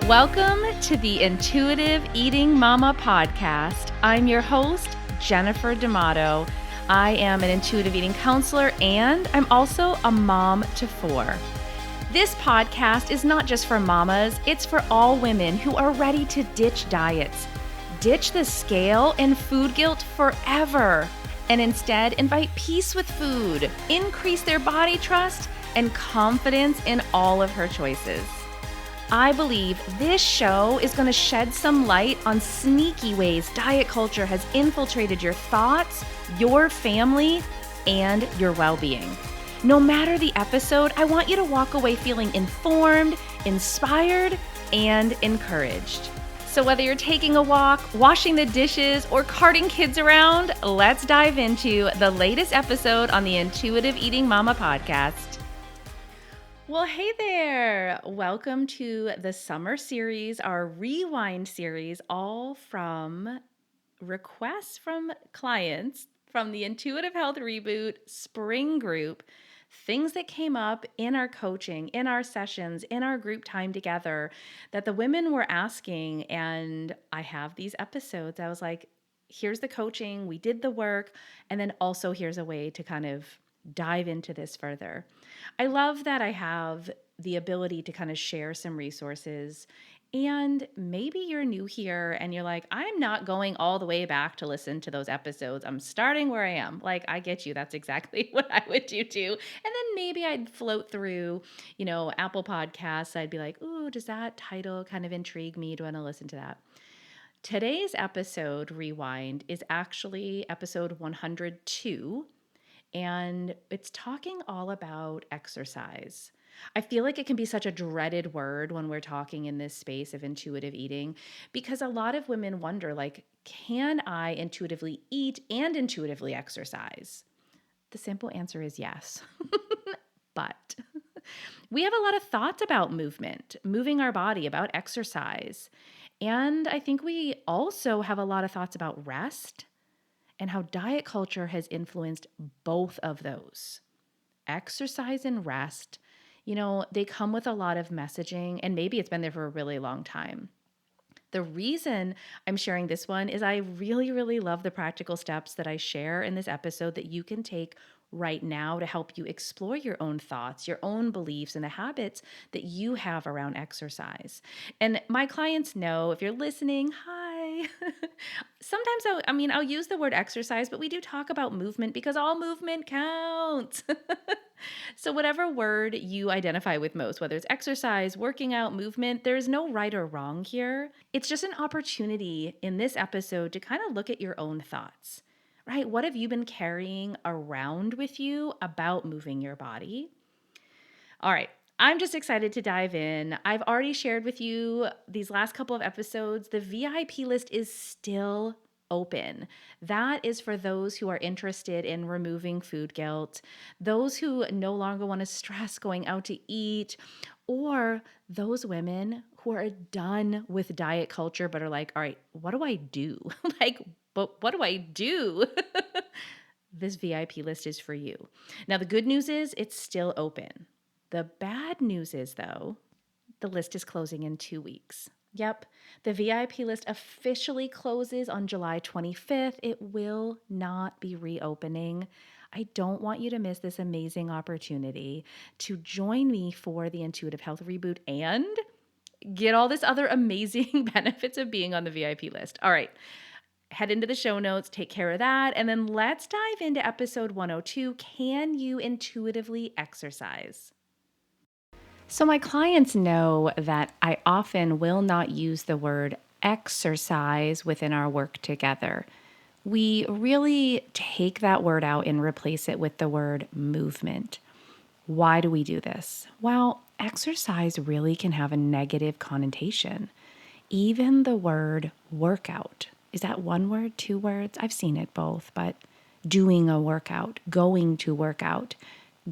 Welcome to the Intuitive Eating Mama podcast. I'm your host, Jennifer D'Amato. I am an intuitive eating counselor and I'm also a mom to four. This podcast is not just for mamas, it's for all women who are ready to ditch diets, ditch the scale and food guilt forever, and instead invite peace with food, increase their body trust, and confidence in all of her choices. I believe this show is going to shed some light on sneaky ways diet culture has infiltrated your thoughts, your family, and your well-being. No matter the episode, I want you to walk away feeling informed, inspired, and encouraged. So whether you're taking a walk, washing the dishes, or carting kids around, let's dive into the latest episode on the Intuitive Eating Mama podcast. Well, hey there. Welcome to the summer series, our rewind series, all from requests from clients from the Intuitive Health Reboot Spring Group, things that came up in our coaching, in our sessions, in our group time together that the women were asking. And I have these episodes. I was like, here's the coaching, we did the work, and then also here's a way to kind of dive into this further. I love that I have the ability to kind of share some resources. And maybe you're new here and you're like, I'm not going all the way back to listen to those episodes. I'm starting where I am. Like, I get you. That's exactly what I would do too. And then maybe I'd float through, Apple Podcasts. I'd be like, ooh, does that title kind of intrigue me? Do I want to listen to that? Today's episode, Rewind, is actually episode 102. And it's talking all about exercise. I feel like it can be such a dreaded word when we're talking in this space of intuitive eating because a lot of women wonder, like, can I intuitively eat and intuitively exercise? The simple answer is yes. But we have a lot of thoughts about movement, moving our body, about exercise. And I think we also have a lot of thoughts about rest and how diet culture has influenced both of those. Exercise and rest, they come with a lot of messaging, and maybe it's been there for a really long time. The reason I'm sharing this one is I really, really love the practical steps that I share in this episode that you can take right now to help you explore your own thoughts, your own beliefs, and the habits that you have around exercise. And my clients know, if you're listening, hi. Sometimes I'll use the word exercise, but we do talk about movement because all movement counts. So whatever word you identify with most, whether it's exercise, working out, movement, there's no right or wrong here. It's just an opportunity in this episode to kind of look at your own thoughts, right? What have you been carrying around with you about moving your body? All right. I'm just excited to dive in. I've already shared with you these last couple of episodes. The VIP list is still open. That is for those who are interested in removing food guilt, those who no longer want to stress going out to eat, or those women who are done with diet culture but are like, all right, what do I do? But what do I do? This VIP list is for you. Now, the good news is it's still open. The bad news is, though, the list is closing in 2 weeks. Yep, the VIP list officially closes on July 25th. It will not be reopening. I don't want you to miss this amazing opportunity to join me for the Intuitive Health Reboot and get all this other amazing benefits of being on the VIP list. All right. Head into the show notes, take care of that, and then let's dive into episode 102. Can you intuitively exercise? So my clients know that I often will not use the word exercise within our work together. We really take that word out and replace it with the word movement. Why do we do this? Well, exercise really can have a negative connotation. Even the word workout. Is that one word, two words? I've seen it both, but doing a workout, going to workout,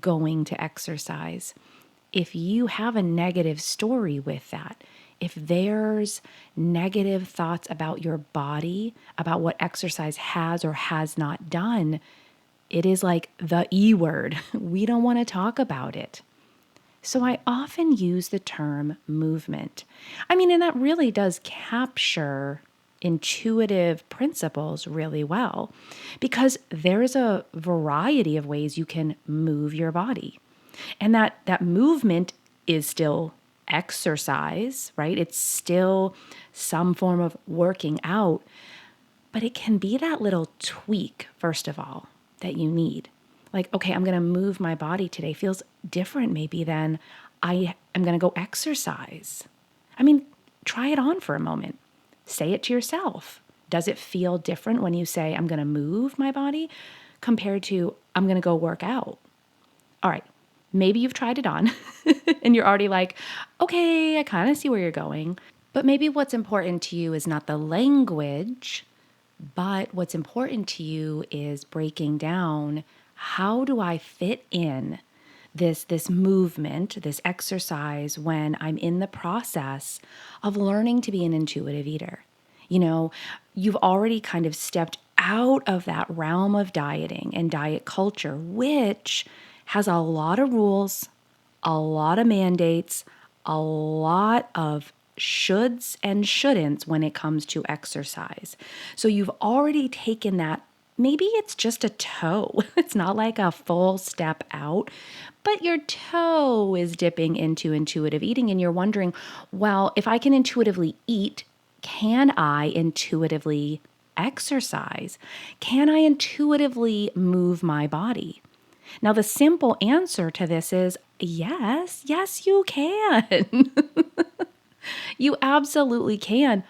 going to exercise. If you have a negative story with that, if there's negative thoughts about your body, about what exercise has or has not done, it is like the E word. We don't want to talk about it. So I often use the term movement. I mean, and that really does capture intuitive principles really well because there is a variety of ways you can move your body. And that movement is still exercise, right? It's still some form of working out, but it can be that little tweak, first of all, that you need. Like, okay, I'm going to move my body today. Feels different maybe than I am going to go exercise. I mean, try it on for a moment. Say it to yourself. Does it feel different when you say, I'm going to move my body compared to, I'm going to go work out? All right, maybe you've tried it on and you're already like, okay, I kind of see where you're going. But maybe what's important to you is not the language, but what's important to you is breaking down, how do I fit in this movement, this exercise when I'm in the process of learning to be an intuitive eater? You know, you've already kind of stepped out of that realm of dieting and diet culture, which has a lot of rules, a lot of mandates, a lot of shoulds and shouldn'ts when it comes to exercise. So you've already taken that. Maybe it's just a toe. It's not like a full step out, but your toe is dipping into intuitive eating and you're wondering, well, if I can intuitively eat, can I intuitively exercise? Can I intuitively move my body? Now, the simple answer to this is yes, you can. You absolutely can.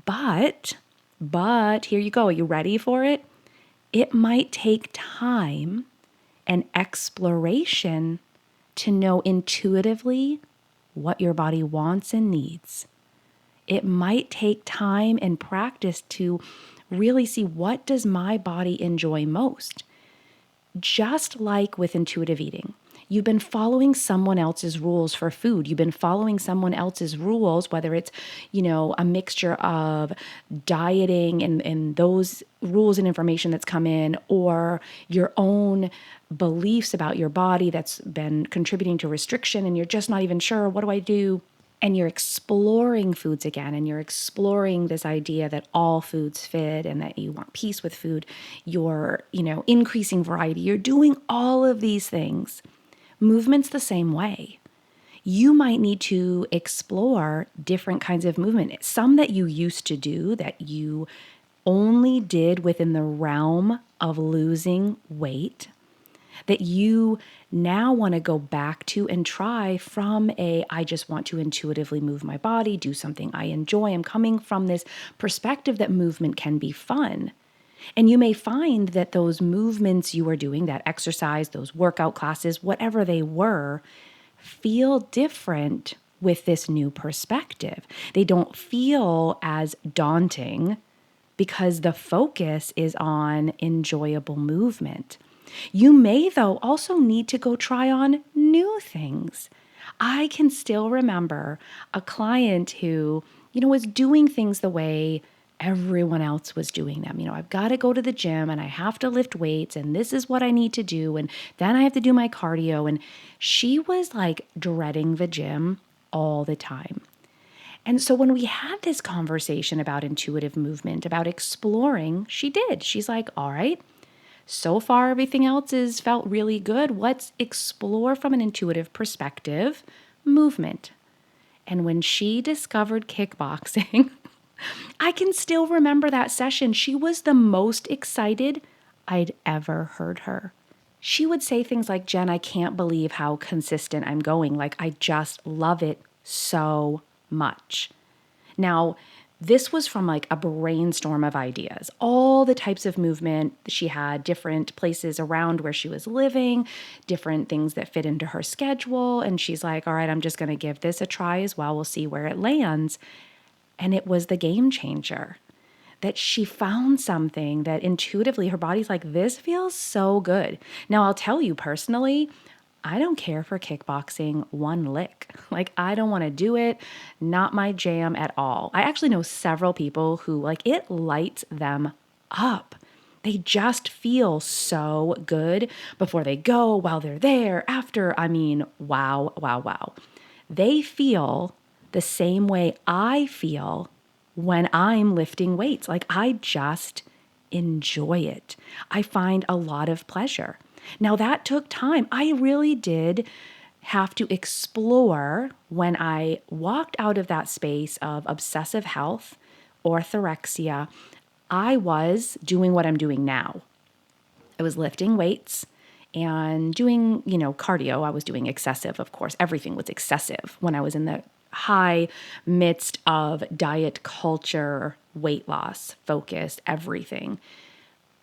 But here you go. Are you ready for it? It might take time and exploration to know intuitively what your body wants and needs. It might take time and practice to really see, what does my body enjoy most? Just like with intuitive eating, you've been following someone else's rules for food. You've been following someone else's rules, whether it's, a mixture of dieting and those rules and information that's come in, or your own beliefs about your body that's been contributing to restriction, and you're just not even sure, what do I do? And you're exploring foods again, and you're exploring this idea that all foods fit and that you want peace with food. You're, increasing variety. You're doing all of these things. Movement's the same way. You might need to explore different kinds of movement. Some that you used to do that you only did within the realm of losing weight, that you now want to go back to and try from I just want to intuitively move my body, do something I enjoy. I'm coming from this perspective that movement can be fun. And you may find that those movements you were doing, that exercise, those workout classes, whatever they were, feel different with this new perspective. They don't feel as daunting because the focus is on enjoyable movement. You may, though, also need to go try on new things. I can still remember a client who, was doing things the way everyone else was doing them. I've got to go to the gym and I have to lift weights and this is what I need to do. And then I have to do my cardio. And she was like dreading the gym all the time. And so when we had this conversation about intuitive movement, about exploring, she did. She's like, all right, so far everything else has felt really good. Let's explore from an intuitive perspective movement. And when she discovered kickboxing, I can still remember that session. She was the most excited I'd ever heard her. She would say things like, Jen, I can't believe how consistent I'm going. Like, I just love it so much. Now, this was from like a brainstorm of ideas, all the types of movement. She had different places around where she was living, different things that fit into her schedule. And she's like, all right, I'm just going to give this a try as well. We'll see where it lands. And it was the game changer, that she found something that intuitively her body's like, this feels so good. Now, I'll tell you personally, I don't care for kickboxing one lick. Like, I don't want to do it. Not my jam at all. I actually know several people who, like, it lights them up. They just feel so good before they go, while they're there, after. I mean, wow, wow, wow. They feel the same way I feel when I'm lifting weights. Like I just enjoy it. I find a lot of pleasure. Now that took time. I really did have to explore when I walked out of that space of obsessive health, orthorexia. I was doing what I'm doing now. I was lifting weights and doing, cardio. I was doing excessive, of course. Everything was excessive when I was in the high midst of diet culture, weight loss, focused, everything.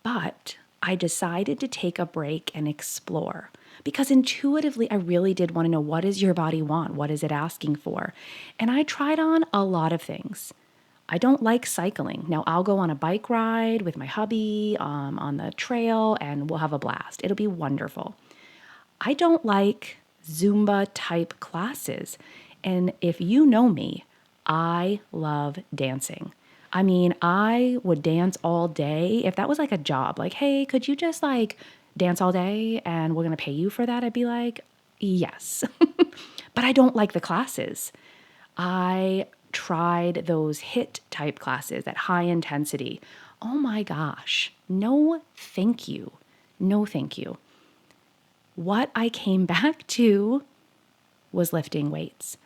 But I decided to take a break and explore because intuitively I really did want to know, what does your body want? What is it asking for? And I tried on a lot of things. I don't like cycling. Now, I'll go on a bike ride with my hubby on the trail and we'll have a blast. It'll be wonderful. I don't like Zumba type classes. And if you know me, I love dancing. I mean, I would dance all day. If that was like a job, like, hey, could you just like dance all day and we're going to pay you for that? I'd be like, yes. But I don't like the classes. I tried those HIIT type classes at high intensity. Oh my gosh. No, thank you. No, thank you. What I came back to was lifting weights.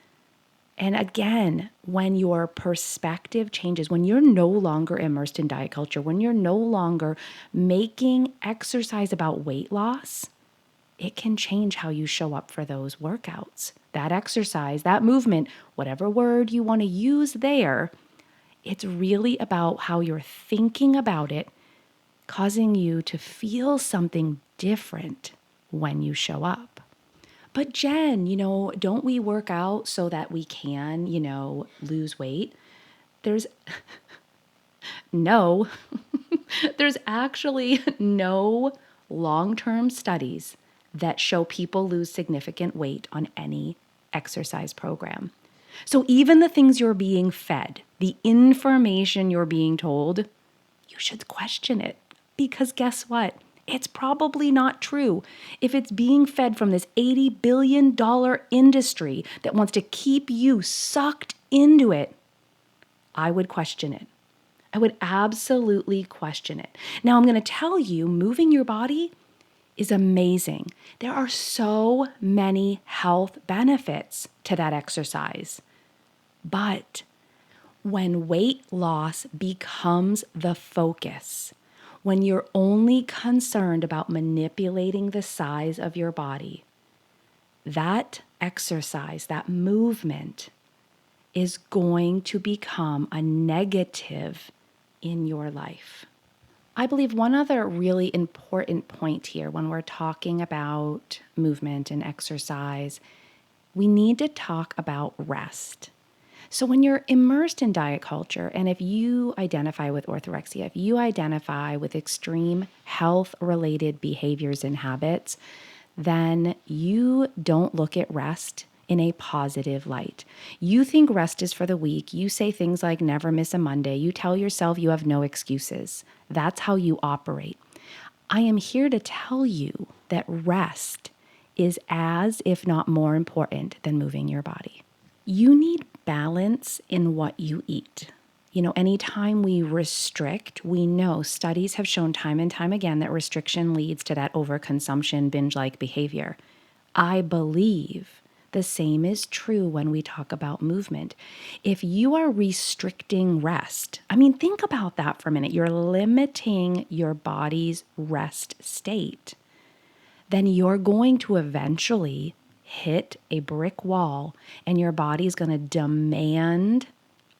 And again, when your perspective changes, when you're no longer immersed in diet culture, when you're no longer making exercise about weight loss, it can change how you show up for those workouts. That exercise, that movement, whatever word you want to use there, it's really about how you're thinking about it, causing you to feel something different when you show up. But Jen, don't we work out so that we can, lose weight? There's no, there's actually no long-term studies that show people lose significant weight on any exercise program. So even the things you're being fed, the information you're being told, you should question it. Because guess what? It's probably not true. If it's being fed from this $80 billion industry that wants to keep you sucked into it, I would question it. I would absolutely question it. Now, I'm going to tell you, moving your body is amazing. There are so many health benefits to that exercise. But when weight loss becomes the focus, when you're only concerned about manipulating the size of your body, that exercise, that movement is going to become a negative in your life. I believe one other really important point here when we're talking about movement and exercise, we need to talk about rest. So when you're immersed in diet culture, and if you identify with orthorexia, if you identify with extreme health-related behaviors and habits, then you don't look at rest in a positive light. You think rest is for the weak. You say things like never miss a Monday. You tell yourself you have no excuses. That's how you operate. I am here to tell you that rest is as, if not more important than moving your body. You need balance in what you eat. Anytime we restrict, we know studies have shown time and time again that restriction leads to that overconsumption, binge-like behavior. I believe the same is true when we talk about movement. If you are restricting rest, think about that for a minute. You're limiting your body's rest state. Then you're going to eventually hit a brick wall and your body's going to demand,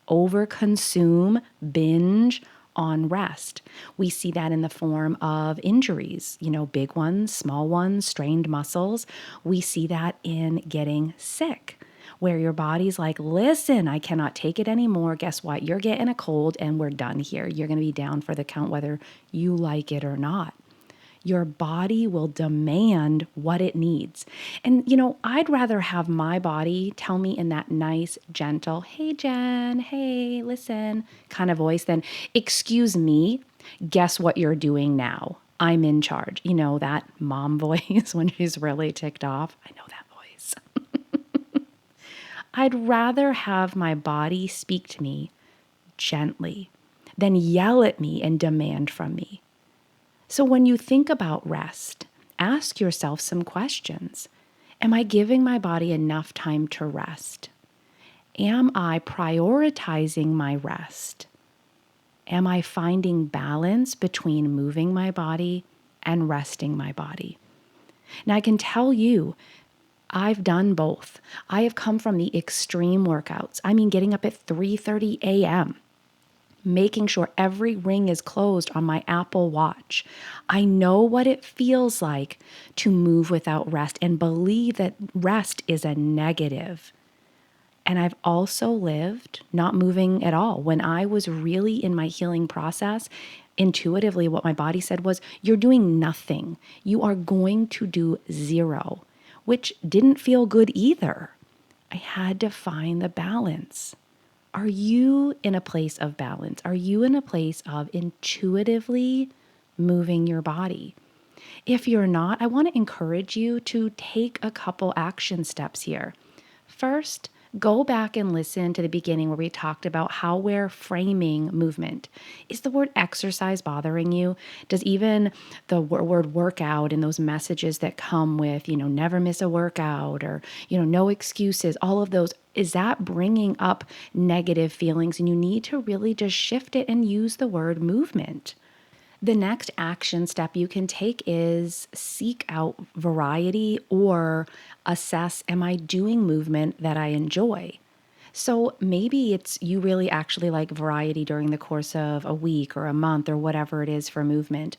overconsume, binge on rest. We see that in the form of injuries, big ones, small ones, strained muscles. We see that in getting sick, where your body's like, listen, I cannot take it anymore. Guess what? You're getting a cold and we're done here. You're going to be down for the count whether you like it or not. Your body will demand what it needs. And, I'd rather have my body tell me in that nice, gentle, hey, Jen, hey, listen, kind of voice than, excuse me, Guess what you're doing now? I'm in charge. You know, that mom voice when she's really ticked off. I know that voice. I'd rather have my body speak to me gently than yell at me and demand from me. So when you think about rest, ask yourself some questions. Am I giving my body enough time to rest? Am I prioritizing my rest? Am I finding balance between moving my body and resting my body? Now, I can tell you, I've done both. I have come from the extreme workouts. I mean, getting up at 3:30 a.m., making sure every ring is closed on my Apple Watch. I know what it feels like to move without rest and believe that rest is a negative. And I've also lived not moving at all. When I was really in my healing process, intuitively, what my body said was, you're doing nothing. You are going to do zero, which didn't feel good either. I had to find the balance. Are you in a place of balance? Are you in a place of intuitively moving your body? If you're not, I want to encourage you to take a couple action steps here. First, go back and listen to the beginning where we talked about how we're framing movement. Is the word exercise bothering you? Does even the word workout and those messages that come with, never miss a workout or, no excuses, all of those, is that bringing up negative feelings? And you need to really just shift it and use the word movement. The next action step you can take is seek out variety or assess, am I doing movement that I enjoy? So maybe it's you really actually like variety during the course of a week or a month or whatever it is for movement.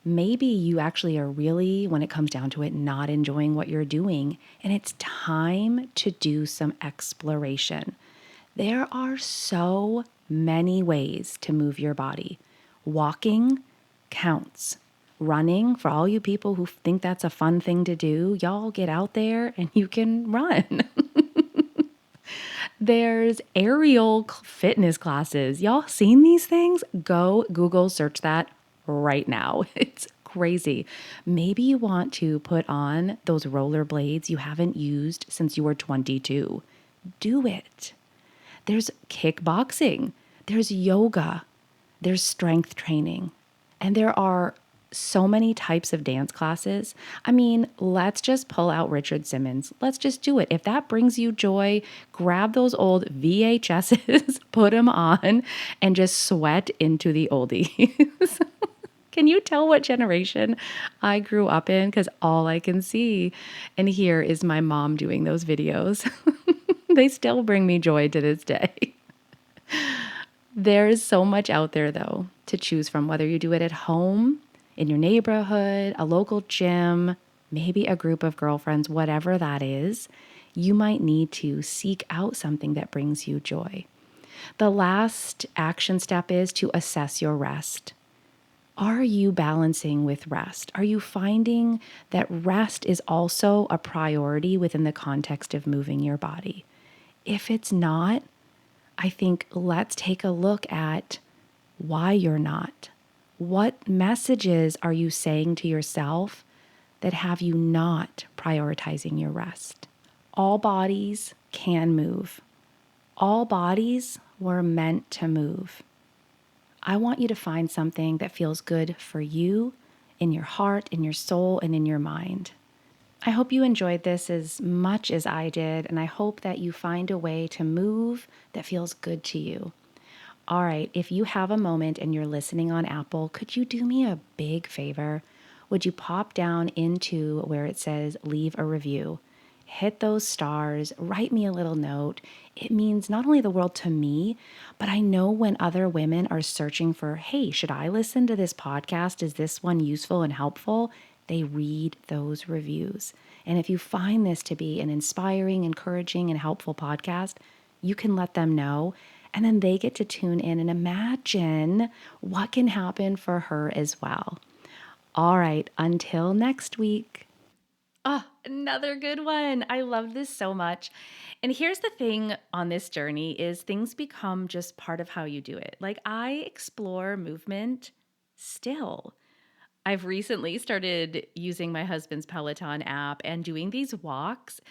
Maybe you actually are really, when it comes down to it, not enjoying what you're doing, and it's time to do some exploration. There are so many ways to move your body. Walking counts. Running, for all you people who think that's a fun thing to do, y'all get out there and you can run. There's aerial fitness classes. Y'all seen these things? Go Google search that right now. It's crazy. Maybe you want to put on those rollerblades you haven't used since you were 22. Do it. There's kickboxing. There's yoga. There's strength training. And there are so many types of dance classes. I mean, let's just pull out Richard Simmons. Let's just do it. If that brings you joy, grab those old VHSs, put them on, and just sweat into the oldies. Can you tell what generation I grew up in? Because all I can see and hear is my mom doing those videos. They still bring me joy to this day. There's so much out there, though, to choose from, whether you do it at home, in your neighborhood, a local gym, maybe a group of girlfriends, whatever that is. You might need to seek out something that brings you joy. The last action step is to assess your rest. Are you balancing with rest? Are you finding that rest is also a priority within the context of moving your body? If it's not, I think let's take a look at why you're not. What messages are you saying to yourself that have you not prioritizing your rest? All bodies can move. All bodies were meant to move. I want you to find something that feels good for you, in your heart, in your soul, and in your mind. I hope you enjoyed this as much as I did, and I hope that you find a way to move that feels good to you. All right, if you have a moment and you're listening on Apple, could you do me a big favor? Would you pop down into where it says leave a review? Hit those stars, write me a little note. It means not only the world to me, but I know when other women are searching for, hey, should I listen to this podcast? Is this one useful and helpful? They read those reviews. And if you find this to be an inspiring, encouraging, and helpful podcast, you can let them know. And then they get to tune in and imagine what can happen for her as well. All right, until next week. Oh, another good one. I love this so much. And here's the thing on this journey is things become just part of how you do it. Like I explore movement still. I've recently started using my husband's Peloton app and doing these walks.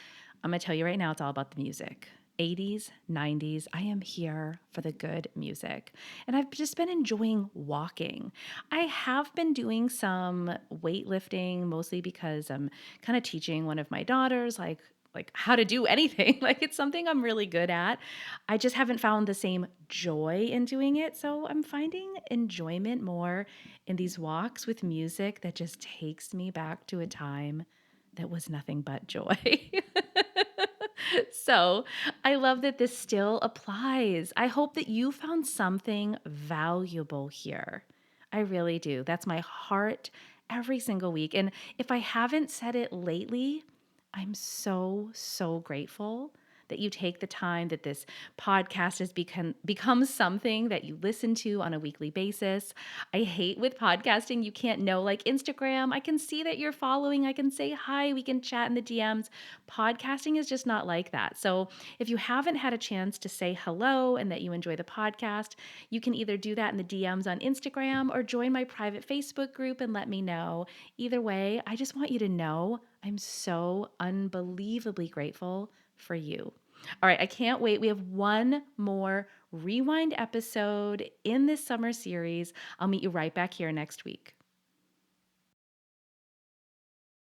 I'm going to tell you right now, it's all about the music. 80s, 90s, I am here for the good music. And I've just been enjoying walking. I have been doing some weightlifting, mostly because I'm kind of teaching one of my daughters, like how to do anything. Like it's something I'm really good at. I just haven't found the same joy in doing it. So I'm finding enjoyment more in these walks with music that just takes me back to a time that was nothing but joy. So I love that this still applies. I hope that you found something valuable here. I really do. That's my heart every single week. And if I haven't said it lately, I'm so, so grateful that you take the time, that this podcast has become something that you listen to on a weekly basis. I hate with podcasting, you can't know, like Instagram, I can see that you're following, I can say hi, we can chat in the DMs. Podcasting is just not like that. So if you haven't had a chance to say hello and that you enjoy the podcast, you can either do that in the DMs on Instagram or join my private Facebook group and let me know. Either way, I just want you to know I'm so unbelievably grateful for you. All right, I can't wait. We have one more rewind episode in this summer series. I'll meet you right back here next week.